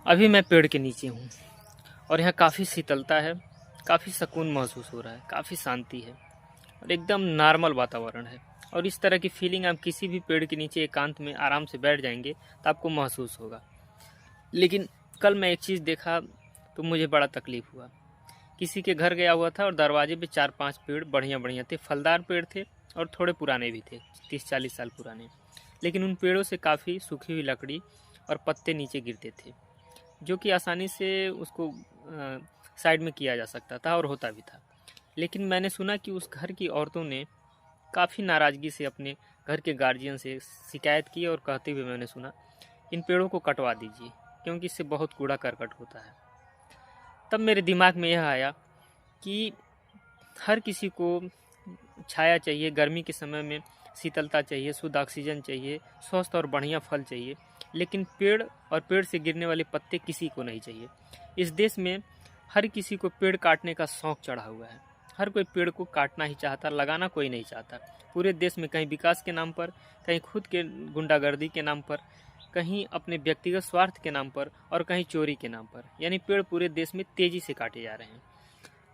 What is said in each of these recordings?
अभी मैं पेड़ के नीचे हूँ और यहाँ काफ़ी शीतलता है, काफ़ी सुकून महसूस हो रहा है, काफ़ी शांति है और एकदम नॉर्मल वातावरण है। और इस तरह की फीलिंग आप किसी भी पेड़ के नीचे एकांत में आराम से बैठ जाएंगे तो आपको महसूस होगा। लेकिन कल मैं एक चीज़ देखा तो मुझे बड़ा तकलीफ़ हुआ। किसी के घर गया हुआ था और दरवाजे पे 4-5 पेड़ बढ़िया बढ़िया थे, फलदार पेड़ थे और थोड़े पुराने भी थे, 30-40 साल पुराने। लेकिन उन पेड़ों से काफ़ी सूखी हुई लकड़ी और पत्ते नीचे गिरते थे, जो कि आसानी से उसको साइड में किया जा सकता था और होता भी था। लेकिन मैंने सुना कि उस घर की औरतों ने काफ़ी नाराज़गी से अपने घर के गार्जियन से शिकायत की और कहते हुए मैंने सुना, इन पेड़ों को कटवा दीजिए क्योंकि इससे बहुत कूड़ा करकट होता है। तब मेरे दिमाग में यह आया कि हर किसी को छाया चाहिए, गर्मी के समय में शीतलता चाहिए, शुद्ध ऑक्सीजन चाहिए, स्वस्थ और बढ़िया फल चाहिए, लेकिन पेड़ और पेड़ से गिरने वाले पत्ते किसी को नहीं चाहिए। इस देश में हर किसी को पेड़ काटने का शौक चढ़ा हुआ है। हर कोई पेड़ को काटना ही चाहता, लगाना कोई नहीं चाहता। पूरे देश में कहीं विकास के नाम पर, कहीं खुद के गुंडागर्दी के नाम पर, कहीं अपने व्यक्तिगत स्वार्थ के नाम पर और कहीं चोरी के नाम पर, यानी पेड़ पूरे देश में तेज़ी से काटे जा रहे हैं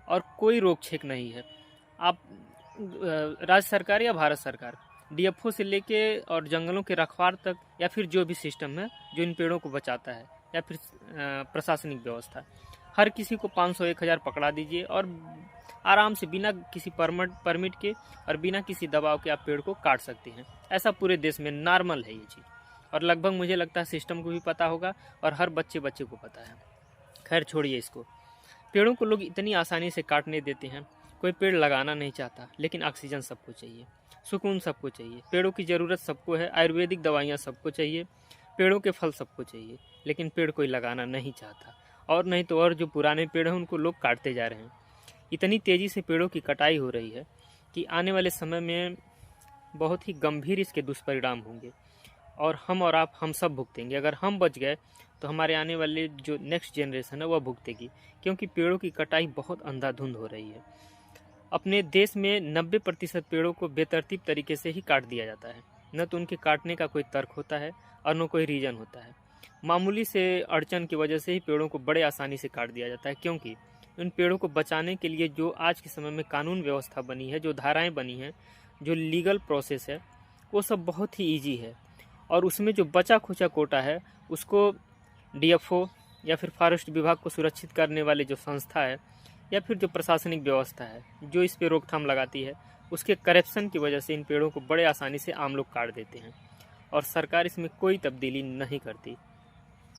और कोई रोक छेक नहीं है। आप राज्य सरकार या भारत सरकार, डीएफओ से लेके और जंगलों के रखवार तक, या फिर जो भी सिस्टम है जो इन पेड़ों को बचाता है, या फिर प्रशासनिक व्यवस्था, हर किसी को 500-1000 पकड़ा दीजिए और आराम से बिना किसी परमिट के और बिना किसी दबाव के आप पेड़ को काट सकते हैं। ऐसा पूरे देश में नॉर्मल है ये चीज़, और लगभग मुझे लगता है सिस्टम को भी पता होगा और हर बच्चे को पता है। खैर छोड़िए इसको। पेड़ों को लोग इतनी आसानी से काटने देते हैं। कोई पेड़ लगाना नहीं चाहता, लेकिन ऑक्सीजन सबको चाहिए, सुकून सबको चाहिए, पेड़ों की ज़रूरत सबको है, आयुर्वेदिक दवाइयाँ सबको चाहिए, पेड़ों के फल सबको चाहिए, लेकिन पेड़ कोई लगाना नहीं चाहता। और नहीं तो और जो पुराने पेड़ हैं उनको लोग काटते जा रहे हैं। इतनी तेज़ी से पेड़ों की कटाई हो रही है कि आने वाले समय में बहुत ही गंभीर इसके दुष्परिणाम होंगे और हम और आप हम सब भुगतेंगे। अगर हम बच गए तो हमारे आने वाले जो नेक्स्ट जनरेशन है वह भुगतेगी, क्योंकि पेड़ों की कटाई बहुत अंधाधुंध हो रही है। अपने देश में 90% पेड़ों को बेतरतीब तरीके से ही काट दिया जाता है। न तो उनके काटने का कोई तर्क होता है और न कोई रीज़न होता है। मामूली से अड़चन की वजह से ही पेड़ों को बड़े आसानी से काट दिया जाता है, क्योंकि उन पेड़ों को बचाने के लिए जो आज के समय में कानून व्यवस्था बनी है, जो धाराएं बनी हैं, जो लीगल प्रोसेस है, वो सब बहुत ही ईजी है। और उसमें जो बचा खुचा कोटा है उसको डीएफओ या फिर फॉरेस्ट विभाग को सुरक्षित करने वाले जो संस्था है या फिर जो प्रशासनिक व्यवस्था है जो इस पे रोकथाम लगाती है, उसके करप्शन की वजह से इन पेड़ों को बड़े आसानी से आम लोग काट देते हैं और सरकार इसमें कोई तब्दीली नहीं करती।